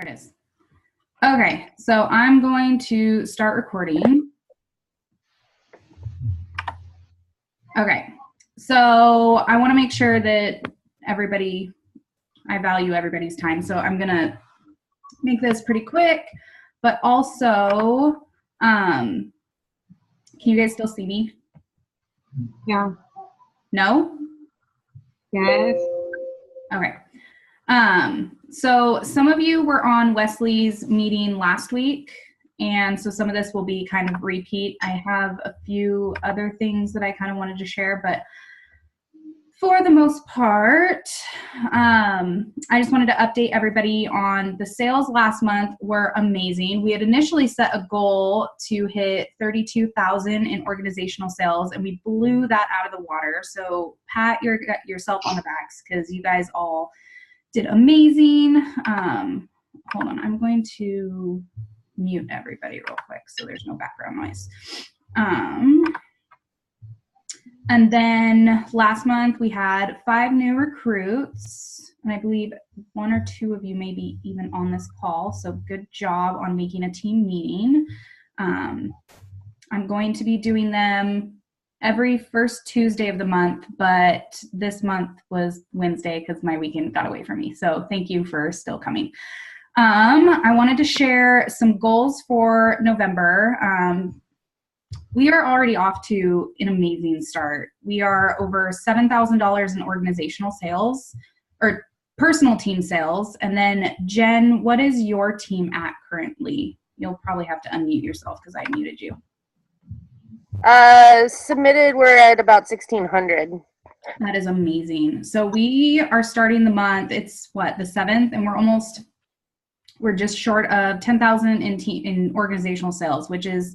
There it is. Okay, so I'm going to start recording. Okay, so I want to make sure that I value everybody's time. So I'm going to make this pretty quick, but also, can you guys still see me? Yeah. No? Yes. Okay. So some of you were on Wesley's meeting last week, and so some of this will be kind of repeat. I have a few other things that I kind of wanted to share, but for the most part, I just wanted to update everybody on the sales last month were amazing. We had initially set a goal to hit 32,000 in organizational sales, and we blew that out of the water. So pat yourself on the backs because you guys all did amazing. Hold on, I'm going to mute everybody real quick so there's no background noise. And then last month we had 5 new recruits, and I believe 1 or 2 of you may be even on this call, so good job on making a team meeting. I'm going to be doing them every first Tuesday of the month, but this month was Wednesday because my weekend got away from me. So thank you for still coming. I wanted to share some goals for November. We are already off to an amazing start. We are over $7,000 in organizational sales or personal team sales. And then Jen, what is your team at currently? You'll probably have to unmute yourself because I muted you. Submitted, we're at about 1,600. That is amazing. So we are starting the month, it's what, the 7th, and we're just short of 10,000 in organizational sales, which is,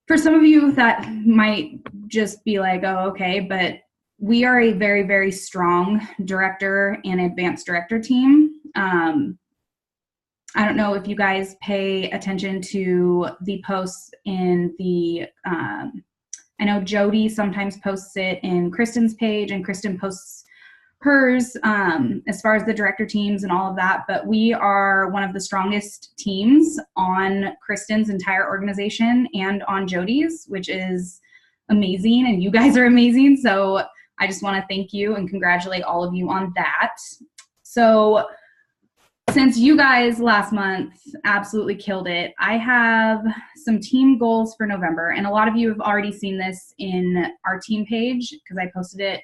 for some of you that might just be like, oh, okay, but we are a very, very strong director and advanced director team. I don't know if you guys pay attention to the posts in the, I know Jody sometimes posts it in Kristen's page, and Kristen posts hers as far as the director teams and all of that, but we are one of the strongest teams on Kristen's entire organization and on Jody's, which is amazing, and you guys are amazing. So I just want to thank you and congratulate all of you on that. So since you guys last month absolutely killed it, I have some team goals for November, and a lot of you have already seen this in our team page because I posted it.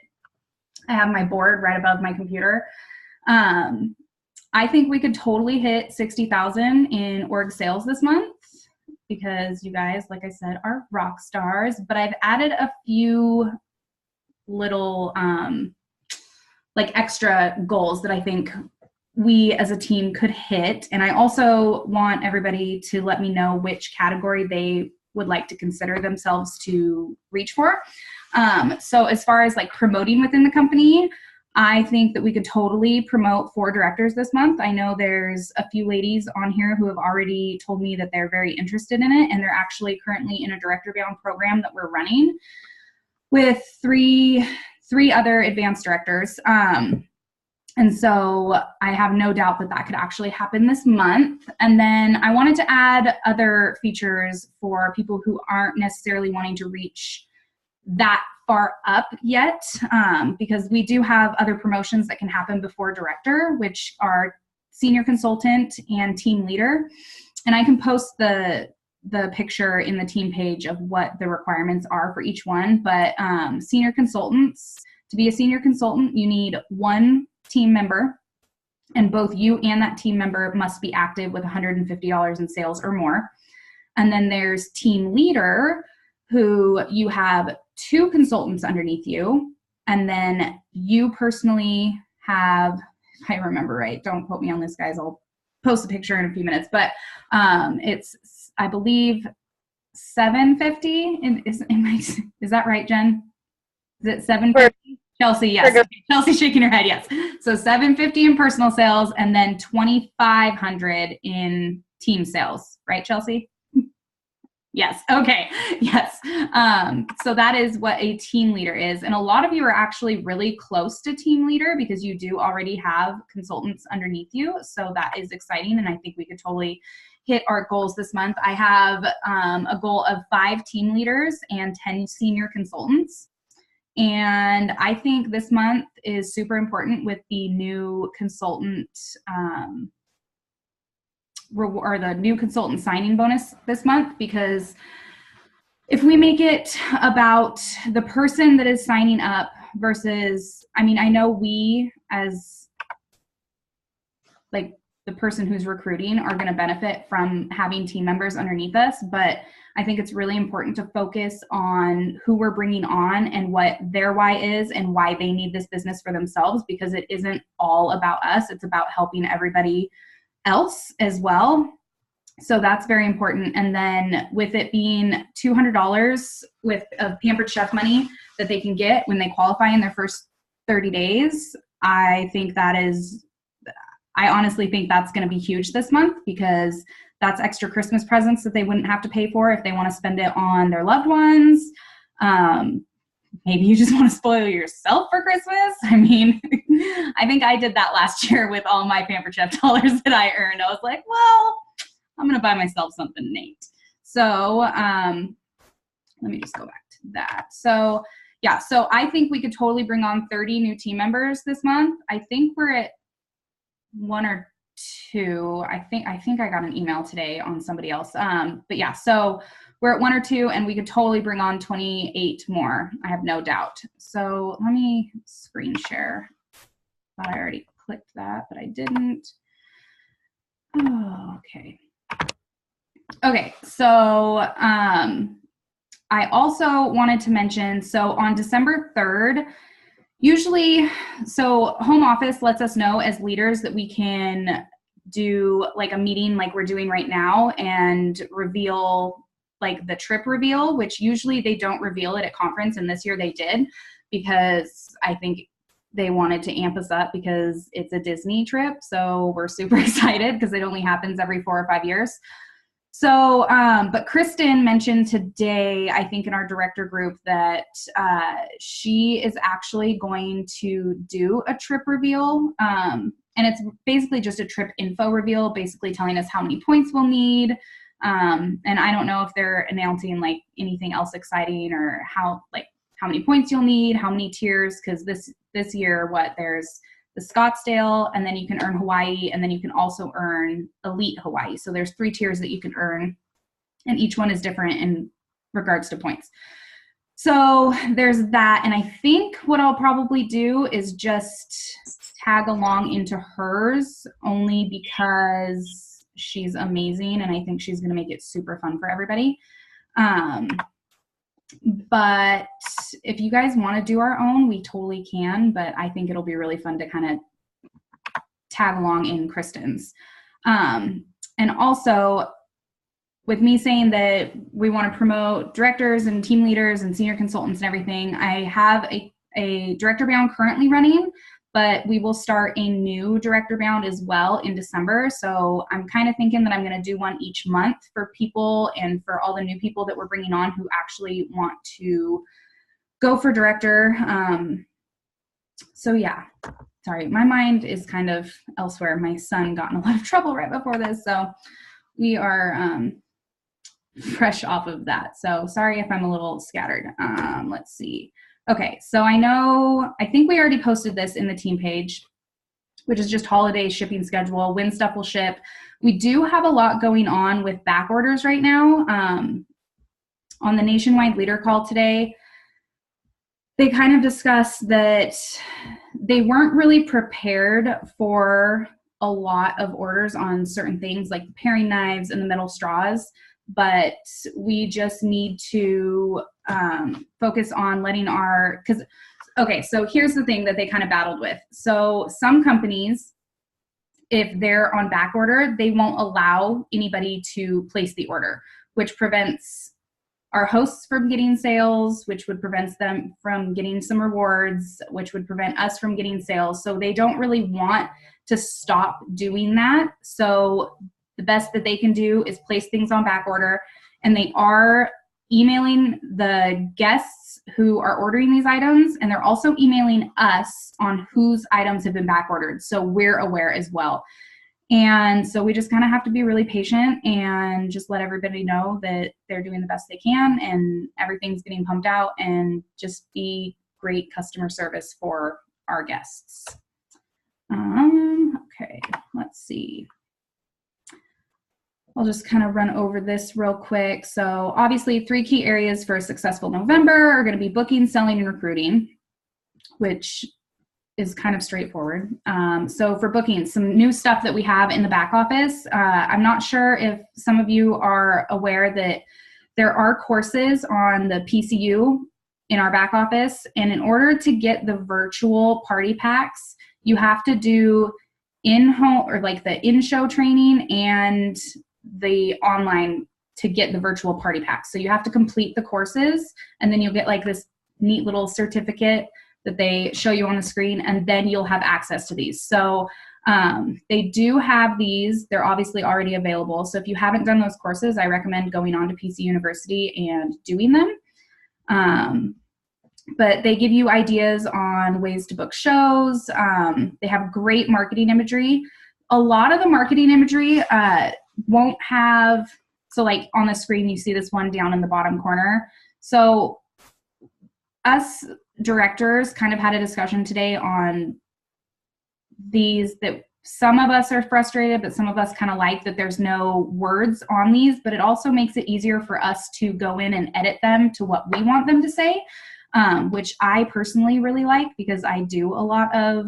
I have my board right above my computer. I think we could totally hit 60,000 in org sales this month because you guys, like I said, are rock stars, but I've added a few little like extra goals that I think we as a team could hit. And I also want everybody to let me know which category they would like to consider themselves to reach for. So as far as like promoting within the company, I think that we could totally promote 4 directors this month. I know there's a few ladies on here who have already told me that they're very interested in it, and they're actually currently in a director bound program that we're running with three other advanced directors. And so I have no doubt that that could actually happen this month. And then I wanted to add other features for people who aren't necessarily wanting to reach that far up yet, because we do have other promotions that can happen before director, which are senior consultant and team leader. And I can post the picture in the team page of what the requirements are for each one. But senior consultants, to be a senior consultant, you need 1 team member, and both you and that team member must be active with $150 in sales or more. And then there's team leader, who you have 2 consultants underneath you, and then you personally have, if I remember right, don't quote me on this, guys, I'll post a picture in a few minutes, but it's, I believe, 750, is that right, Jen? Is it 750? Chelsea, yes. Chelsea's shaking her head, yes. So 750 in personal sales, and then 2,500 in team sales, right, Chelsea? Yes. Okay. Yes. So that is what a team leader is. And a lot of you are actually really close to team leader because you do already have consultants underneath you. So that is exciting. And I think we could totally hit our goals this month. I have a goal of 5 team leaders and 10 senior consultants. And I think this month is super important with the new consultant or the new consultant signing bonus this month, because if we make it about the person that is signing up versus, I mean, I know we as like the person who's recruiting are going to benefit from having team members underneath us, but I think it's really important to focus on who we're bringing on and what their why is and why they need this business for themselves, because it isn't all about us. It's about helping everybody else as well. So that's very important. And then with it being $200 with Pampered Chef money that they can get when they qualify in their first 30 days, I honestly think that's going to be huge this month, because that's extra Christmas presents that they wouldn't have to pay for if they want to spend it on their loved ones. Maybe you just want to spoil yourself for Christmas. I mean, I think I did that last year with all my Pampered Chef dollars that I earned. I was like, well, I'm going to buy myself something neat. So let me just go back to that. So yeah, so I think we could totally bring on 30 new team members this month. I think we're at 1 or 2. I think I got an email today on somebody else. But yeah, so we're at 1 or 2, and we could totally bring on 28 more. I have no doubt. So let me screen share. Thought I already clicked that, but I didn't. Oh, okay. Okay, so I also wanted to mention, so on December 3rd, usually, so home office lets us know as leaders that we can do like a meeting like we're doing right now and reveal like the trip reveal, which usually they don't reveal it at conference, and this year they did, because I think they wanted to amp us up because it's a Disney trip. So we're super excited because it only happens every 4 or 5 years. So, but Kristen mentioned today, I think in our director group, that she is actually going to do a trip reveal. And it's basically just a trip info reveal, basically telling us how many points we'll need. And I don't know if they're announcing like anything else exciting or how many points you'll need, how many tiers, because this year, there's the Scottsdale, and then you can earn Hawaii, and then you can also earn Elite Hawaii. So there's 3 tiers that you can earn, and each one is different in regards to points. So there's that, and I think what I'll probably do is just tag along into hers, only because she's amazing, and I think she's going to make it super fun for everybody. But if you guys want to do our own, we totally can, but I think it'll be really fun to kind of tag along in Kristen's. And also, with me saying that we want to promote directors and team leaders and senior consultants and everything, I have a director bound currently running, but we will start a new director bound as well in December. So I'm kind of thinking that I'm going to do one each month for people and for all the new people that we're bringing on who actually want to go for director. So yeah, sorry, my mind is kind of elsewhere. My son got in a lot of trouble right before this, so we are fresh off of that. So sorry if I'm a little scattered. Let's see. Okay, so I think we already posted this in the team page, which is just holiday shipping schedule, when stuff will ship. We do have a lot going on with back orders right now. On the nationwide leader call today, they kind of discussed that they weren't really prepared for a lot of orders on certain things like the paring knives and the metal straws, but we just need to focus on letting so here's the thing that they kind of battled with. So some companies, if they're on back order, they won't allow anybody to place the order, which prevents our hosts from getting sales, which would prevent them from getting some rewards, which would prevent us from getting sales. So they don't really want to stop doing that. So the best that they can do is place things on back order. and they are emailing the guests who are ordering these items, and they're also emailing us on whose items have been back ordered, so we're aware as well. And so we just kind of have to be really patient and just let everybody know that they're doing the best they can and everything's getting pumped out, and just be great customer service for our guests. Okay, let's see. I'll just kind of run over this real quick. So obviously 3 key areas for a successful November are going to be booking, selling, and recruiting, which is kind of straightforward. So for booking, some new stuff that we have in the back office. I'm not sure if some of you are aware that there are courses on the PCU in our back office. And in order to get the virtual party packs, you have to do in-home or like the in-show training and the online to get the virtual party packs. So you have to complete the courses, and then you'll get like this neat little certificate that they show you on the screen, and then you'll have access to these. So they do have these. They're obviously already available. So if you haven't done those courses, I recommend going on to PC University and doing them. But they give you ideas on ways to book shows. They have great marketing imagery. A lot of the marketing imagery won't have, so like on the screen, you see this one down in the bottom corner. So us directors kind of had a discussion today on these, that some of us are frustrated, but some of us kind of like that there's no words on these, but it also makes it easier for us to go in and edit them to what we want them to say, which I personally really like, because I do a lot of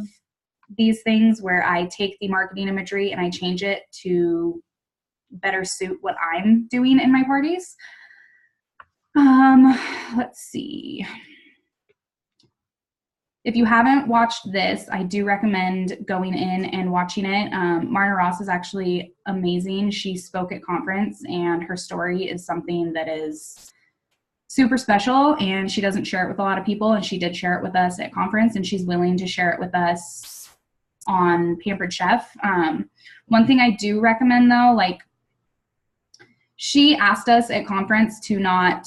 these things where I take the marketing imagery and I change it to better suit what I'm doing in my parties. Let's see. If you haven't watched this, I do recommend going in and watching it. Marna Ross is actually amazing. She spoke at conference, and her story is something that is super special, and she doesn't share it with a lot of people, and she did share it with us at conference, and she's willing to share it with us on Pampered Chef. One thing I do recommend though, like, she asked us at conference to not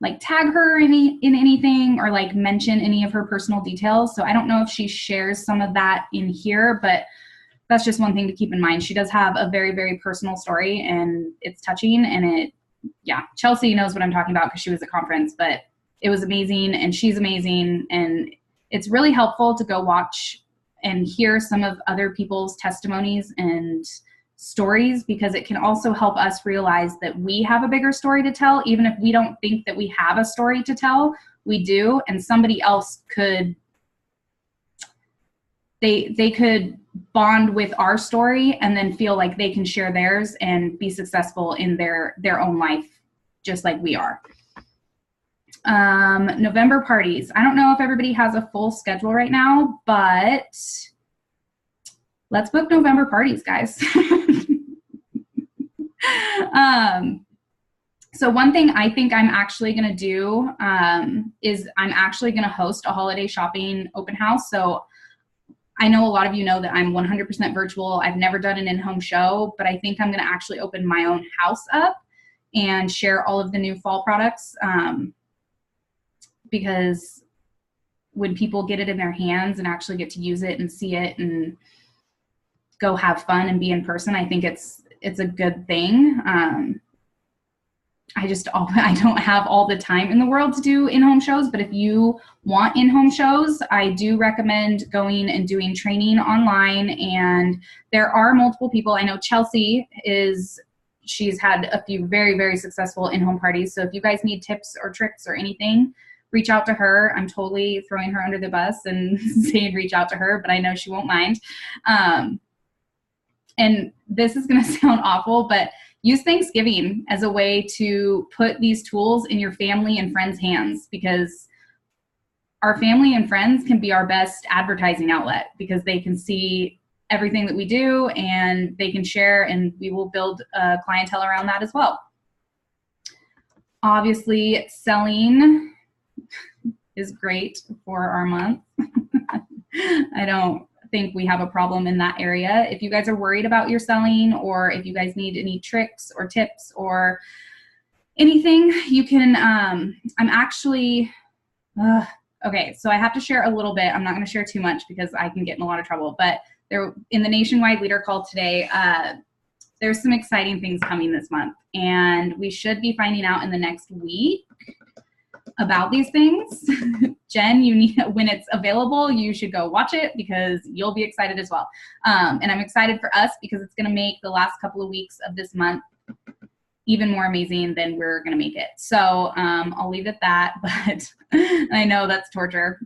like tag her in anything or like mention any of her personal details. So I don't know if she shares some of that in here, but that's just one thing to keep in mind. She does have a very, very personal story, and it's touching, and yeah, Chelsea knows what I'm talking about because she was at conference, but it was amazing, and she's amazing, and it's really helpful to go watch and hear some of other people's testimonies and stories, because it can also help us realize that we have a bigger story to tell. Even if we don't think that we have a story to tell, we do, and somebody else could, they could bond with our story and then feel like they can share theirs and be successful in their own life, just like we are. November parties. I don't know if everybody has a full schedule right now, but let's book November parties, guys. So one thing I think I'm actually going to do is I'm actually going to host a holiday shopping open house. So I know a lot of you know that I'm 100% virtual. I've never done an in-home show, but I think I'm going to actually open my own house up and share all of the new fall products, because when people get it in their hands and actually get to use it and see it and go have fun and be in person, I think it's a good thing. I don't have all the time in the world to do in-home shows, but if you want in-home shows, I do recommend going and doing training online. And there are multiple people. I know Chelsea she's had a few very, very successful in-home parties. So if you guys need tips or tricks or anything, reach out to her. I'm totally throwing her under the bus and saying reach out to her, but I know she won't mind. And this is going to sound awful, but use Thanksgiving as a way to put these tools in your family and friends' hands, because our family and friends can be our best advertising outlet, because they can see everything that we do and they can share, and we will build a clientele around that as well. Obviously, selling is great for our month. I don't think we have a problem in that area. If you guys are worried about your selling, or if you guys need any tricks or tips or anything you can, I'm actually, okay, so I have to share a little bit. I'm not going to share too much because I can get in a lot of trouble, but there in the nationwide leader call today, there's some exciting things coming this month, and we should be finding out in the next week about these things. Jen, you need, when it's available, you should go watch it because you'll be excited as well. And I'm excited for us because it's going to make the last couple of weeks of this month even more amazing than we're going to make it. So I'll leave it at that, but I know that's torture.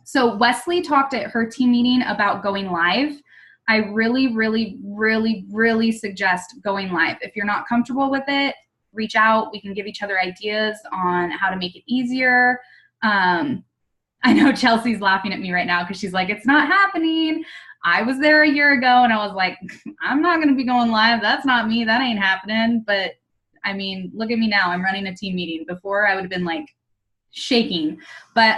So Wesley talked at her team meeting about going live. I really, really, really, really suggest going live. If you're not comfortable with it, reach out. We can give each other ideas on how to make it easier. I know Chelsea's laughing at me right now because she's like, it's not happening. I was there a year ago and I was like, I'm not going to be going live. That's not me. That ain't happening. But I mean, look at me now. I'm running a team meeting. Before I would have been like shaking. But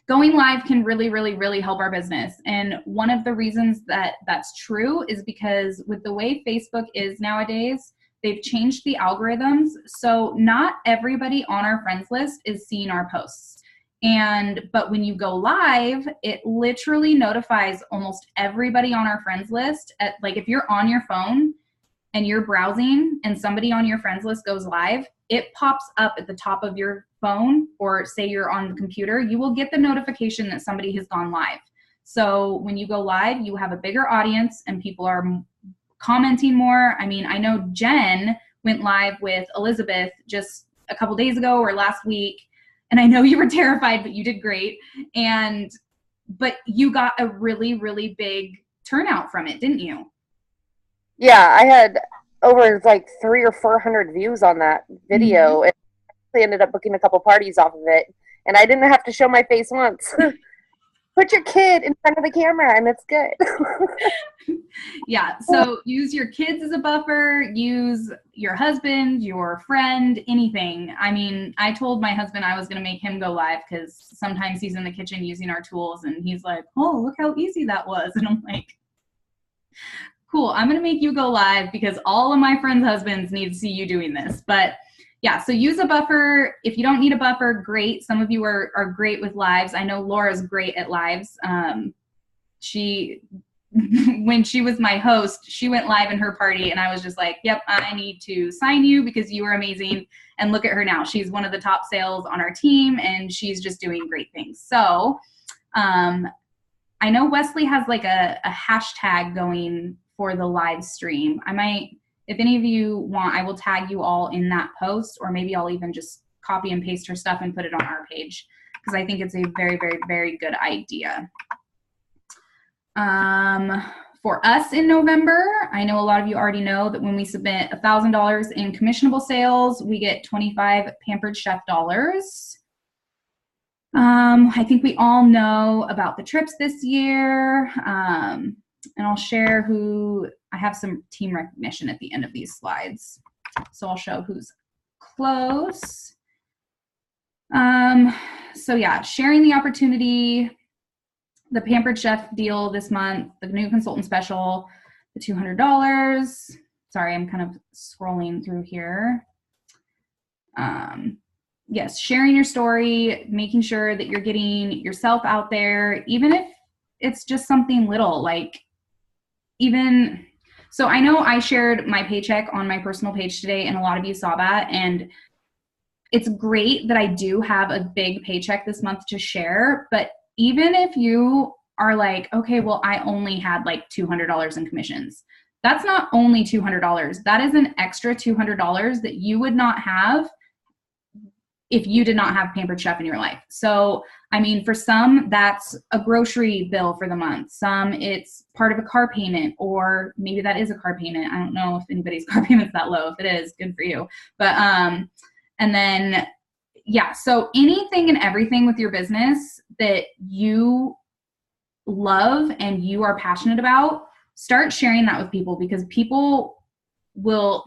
going live can really, really, really help our business. And one of the reasons that that's true is because with the way Facebook is nowadays, they've changed the algorithms. So not everybody on our friends list is seeing our posts. But when you go live, it literally notifies almost everybody on our friends list. Like if you're on your phone and you're browsing and somebody on your friends list goes live, it pops up at the top of your phone, or say you're on the computer, you will get the notification that somebody has gone live. So when you go live, you have a bigger audience and people are commenting more. I mean, I know Jen went live with Elizabeth just a couple days ago or last week. And I know you were terrified, but you did great. But you got a really, really big turnout from it, didn't you? Yeah, I had over like 300 or 400 views on that video. Mm-hmm. And I ended up booking a couple parties off of it. And I didn't have to show my face once. Put your kid in front of the camera and it's good. Yeah, so use your kids as a buffer, use your husband, your friend, anything. I mean, I told my husband I was going to make him go live because sometimes he's in the kitchen using our tools and he's like, oh, look how easy that was. And I'm like, cool, I'm going to make you go live because all of my friends' husbands need to see you doing this. But yeah, so use a buffer. If you don't need a buffer, great. Some of you are great with lives. I know Laura's great at lives. When she was my host, she went live in her party and I was just like, yep, I need to sign you because you are amazing. And look at her now. She's one of the top sales on our team and she's just doing great things. So I know Wesley has like a hashtag going for the live stream. I might, if any of you want, I will tag you all in that post, or maybe I'll even just copy and paste her stuff and put it on our page because I think it's a very, very, very good idea. For us in November, I know a lot of you already know that when we submit $1,000 in commissionable sales, we get 25 Pampered Chef dollars. I think we all know about the trips this year. And I'll share I have some team recognition at the end of these slides. So I'll show who's close. So yeah, sharing the opportunity, the Pampered Chef deal this month, the new consultant special, the $200. Sorry, I'm kind of scrolling through here. Yes, sharing your story, making sure that you're getting yourself out there, even if it's just something little, like so I know I shared my paycheck on my personal page today and a lot of you saw that, and it's great that I do have a big paycheck this month to share, but even if you are like, okay, well, I only had like $200 in commissions. That's not only $200. That is an extra $200 that you would not have if you did not have Pampered Chef in your life. So, I mean, for some, that's a grocery bill for the month. Some, it's part of a car payment, or maybe that is a car payment. I don't know if anybody's car payment's that low. If it is, good for you. But, and then, yeah, so anything and everything with your business that you love and you are passionate about, start sharing that with people, because people will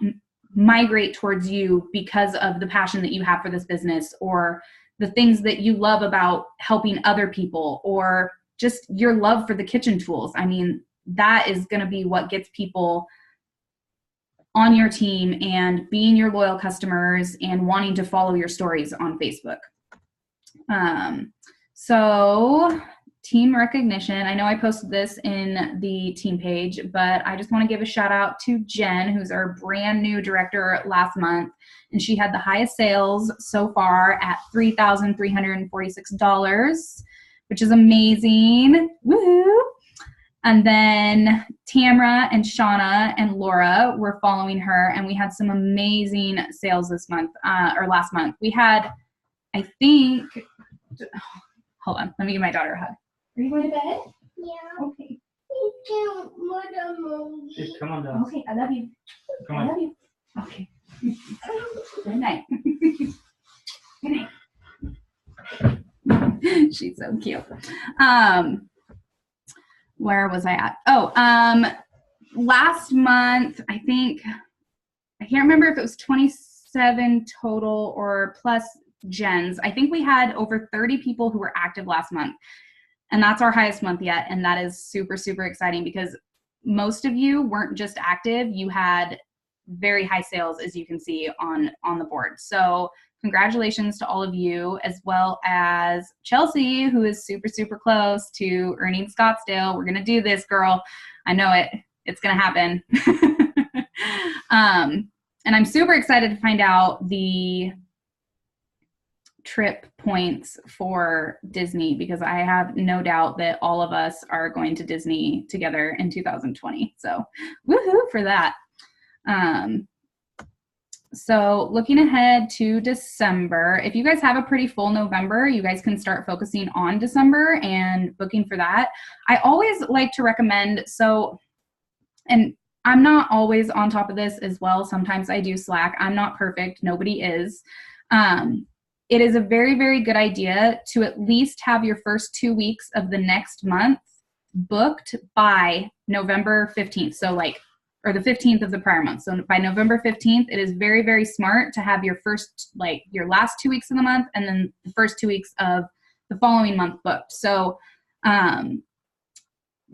migrate towards you because of the passion that you have for this business, or the things that you love about helping other people, or just your love for the kitchen tools. I mean, that is going to be what gets people on your team and being your loyal customers and wanting to follow your stories on Facebook. So team recognition, I know I posted this in the team page, but I just want to give a shout out to Jen, who's our brand new director last month. And she had the highest sales so far at $3,346, which is amazing. Woohoo! And then Tamra and Shauna and Laura were following her, and we had some amazing sales this month, or last month. We had, I think, hold on, let me give my daughter a hug. Are you going to bed? Yeah. Okay. Just Come on down. Okay, I love you. Come I on. love you. Okay. Good night. Good night. She's so cute. Where was I at? Last month, I think, I can't remember if it was 27 total or plus gens. I think we had over 30 people who were active last month. And that's our highest month yet. And that is super, super exciting because most of you weren't just active. You had very high sales, as you can see on the board. So congratulations to all of you, as well as Chelsea, who is super, super close to earning Scottsdale. We're going to do this, girl. I know it. It's going to happen. And I'm super excited to find out the trip points for Disney, because I have no doubt that all of us are going to Disney together in 2020. So woohoo for that. So looking ahead to December, if you guys have a pretty full November, you guys can start focusing on December and booking for that. I always like to recommend, and I'm not always on top of this as well. Sometimes I do slack. I'm not perfect. Nobody is. It is a very, very good idea to at least have your first 2 weeks of the next month booked by November 15th. So or the 15th of the prior month. So by November 15th, it is very, very smart to have your your last 2 weeks of the month and then the first 2 weeks of the following month booked. So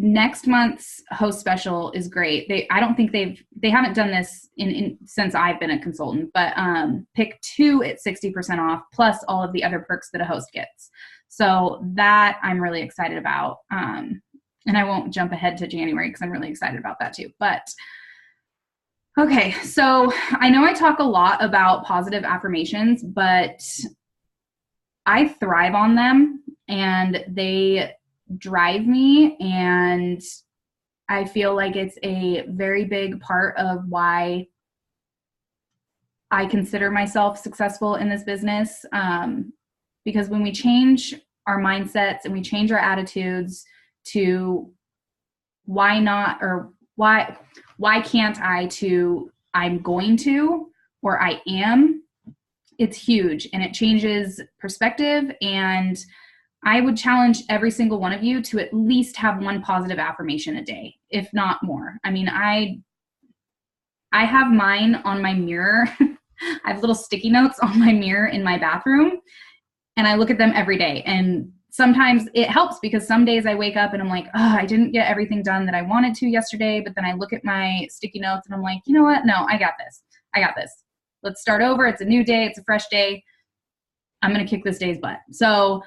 next month's host special is great. They haven't done this since I've been a consultant, but pick 2 at 60% off plus all of the other perks that a host gets. So that I'm really excited about. And I won't jump ahead to January because I'm really excited about that too. But okay, so I know I talk a lot about positive affirmations, but I thrive on them and they drive me, and I feel like it's a very big part of why I consider myself successful in this business. Because when we change our mindsets and we change our attitudes to why not, or why can't I, to I'm going to, or I am, it's huge, and it changes perspective. And I would challenge every single one of you to at least have one positive affirmation a day, if not more. I mean, I have mine on my mirror. I have little sticky notes on my mirror in my bathroom, and I look at them every day. And sometimes it helps because some days I wake up and I'm like, oh, I didn't get everything done that I wanted to yesterday. But then I look at my sticky notes and I'm like, you know what? No, I got this. I got this. Let's start over. It's a new day. It's a fresh day. I'm going to kick this day's butt. So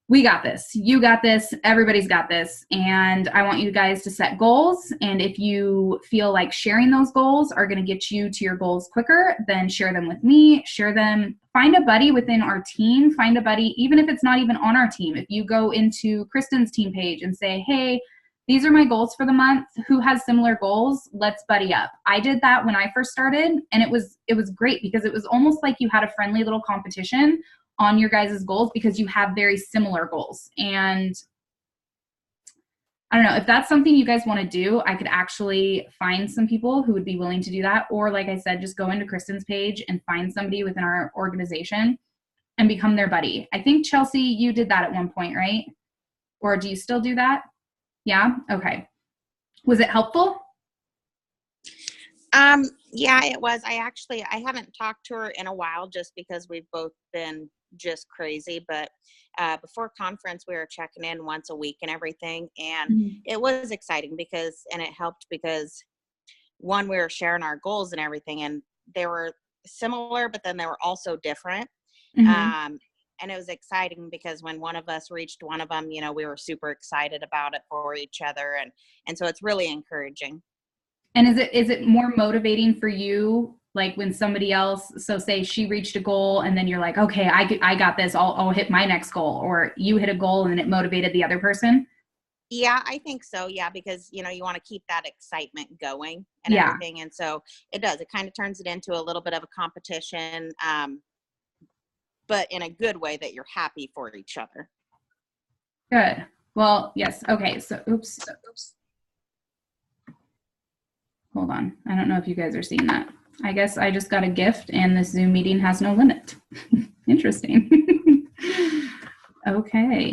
we got this. You got this. Everybody's got this. And I want you guys to set goals. And if you feel like sharing those goals are going to get you to your goals quicker, then share them with me. Share them. Find a buddy within our team. Find a buddy, even if it's not even on our team. If you go into Kristen's team page and say, hey, these are my goals for the month. Who has similar goals? Let's buddy up. I did that when I first started, and it was great because it was almost like you had a friendly little competition on your guys' goals because you have very similar goals. And I don't know, if that's something you guys want to do, I could actually find some people who would be willing to do that. Or like I said, just go into Kristen's page and find somebody within our organization and become their buddy. I think, Chelsea, you did that at one point, right? Or do you still do that? Yeah? Okay. Was it helpful? Yeah, it was. I haven't talked to her in a while just because we've both been just crazy, but before conference we were checking in once a week and everything, and it was exciting because it helped because one, we were sharing our goals and everything, and they were similar, but then they were also different. Mhm. And it was exciting because when one of us reached one of them, you know, we were super excited about it for each other. And so it's really encouraging. And is it more motivating for you, like when somebody else, so say she reached a goal and then you're like, okay, I got this, I'll hit my next goal, or you hit a goal and it motivated the other person? Yeah, I think so. Yeah, because you know you want to keep that excitement going and Yeah, everything, and so it does. It kind of turns it into a little bit of a competition, but in a good way that you're happy for each other. good. Well, yes. Okay. So, oops. Hold on. I don't know if you guys are seeing that. I guess I just got a gift and this Zoom meeting has no limit. Interesting. Okay.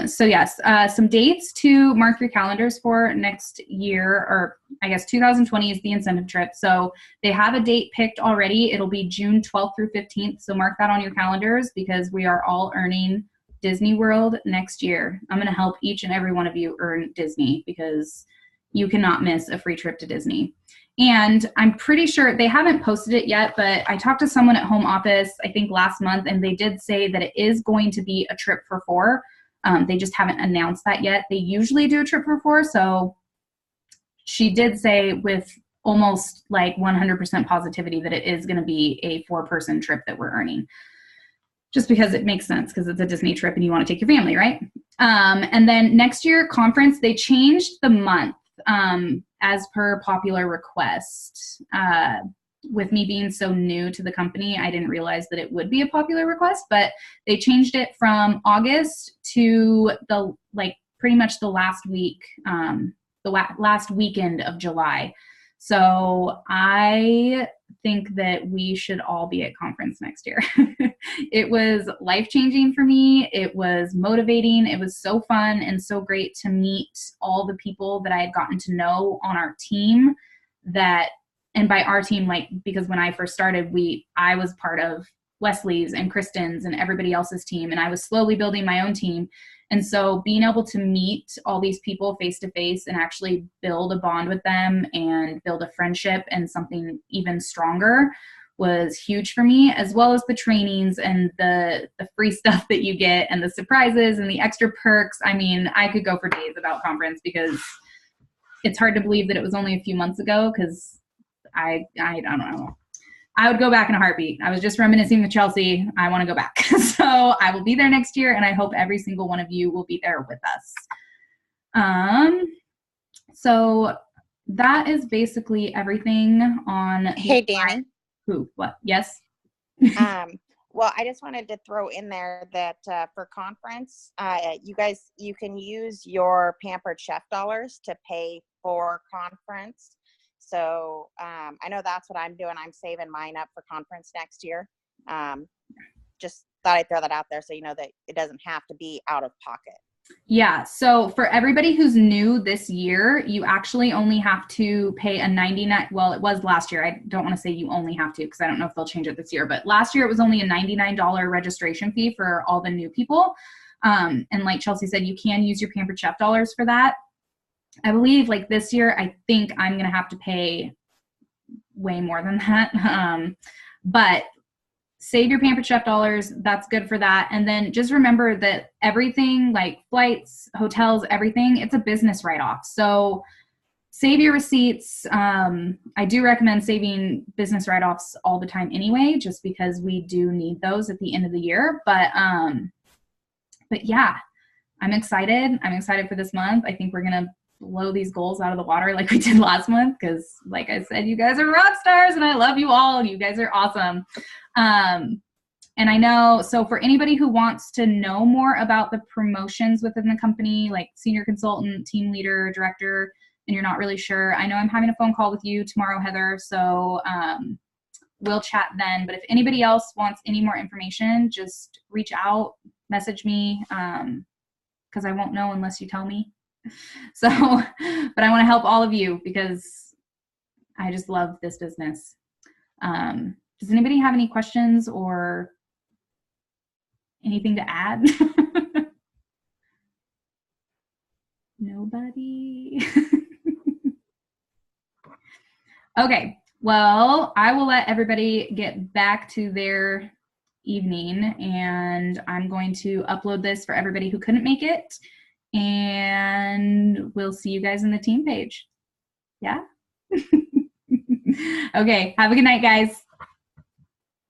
So yes, some dates to mark your calendars for next year, or I guess 2020 is the incentive trip. So they have a date picked already. It'll be June 12th through 15th. So mark that on your calendars because we are all earning Disney World next year. I'm going to help each and every one of you earn Disney because you cannot miss a free trip to Disney. And I'm pretty sure they haven't posted it yet, but I talked to someone at home office, I think last month, and they did say that it is going to be a trip for 4. They just haven't announced that yet. They usually do a trip for 4. So she did say with almost like 100% positivity that it is going to be a 4-person trip that we're earning. Just because it makes sense because it's a Disney trip and you want to take your family, right? And then next year conference, they changed the month as per popular request. With me being so new to the company, I didn't realize that it would be a popular request, but they changed it from August to the pretty much the last week, last weekend of July. So I think that we should all be at conference next year. It was life-changing for me. It was motivating. It was so fun and so great to meet all the people that I had gotten to know on our team and by our team, because when I first started, I was part of Wesley's and Kristen's and everybody else's team, and I was slowly building my own team. And so being able to meet all these people face to face and actually build a bond with them and build a friendship and something even stronger was huge for me, as well as the trainings and the free stuff that you get and the surprises and the extra perks. I mean, I could go for days about conference because it's hard to believe that it was only a few months ago because I don't know. I would go back in a heartbeat. I was just reminiscing with Chelsea. I want to go back. So I will be there next year, and I hope every single one of you will be there with us. So that is basically everything on. Hey, Danny. Who? What? Yes? Well, I just wanted to throw in there that for conference, you can use your Pampered Chef dollars to pay for conference. So I know that's what I'm doing. I'm saving mine up for conference next year. Just thought I'd throw that out there so you know that it doesn't have to be out of pocket. Yeah. So for everybody who's new this year, you actually only have to pay a $99. Well, it was last year. I don't want to say you only have to because I don't know if they'll change it this year. But last year it was only a $99 registration fee for all the new people. And like Chelsea said, you can use your Pampered Chef dollars for that. I believe this year, I think I'm going to have to pay way more than that. But save your Pampered Chef dollars. That's good for that. And then just remember that everything like flights, hotels, everything, it's a business write-off. So save your receipts. I do recommend saving business write-offs all the time anyway, just because we do need those at the end of the year. But yeah, I'm excited. I'm excited for this month. I think we're going to blow these goals out of the water like we did last month because like I said, you guys are rock stars and I love you all. You guys are awesome. And I know, so for anybody who wants to know more about the promotions within the company, like senior consultant, team leader, director, and you're not really sure, I know I'm having a phone call with you tomorrow, Heather, so we'll chat then. But if anybody else wants any more information, just reach out, message me, because I won't know unless you tell me. So, but I want to help all of you because I just love this business. Does anybody have any questions or anything to add? Nobody? Okay, well, I will let everybody get back to their evening, and I'm going to upload this for everybody who couldn't make it, and we'll see you guys in the team page. Yeah? Okay, have a good night, guys.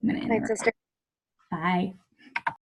I'm gonna end Night, the sister. recording. Bye.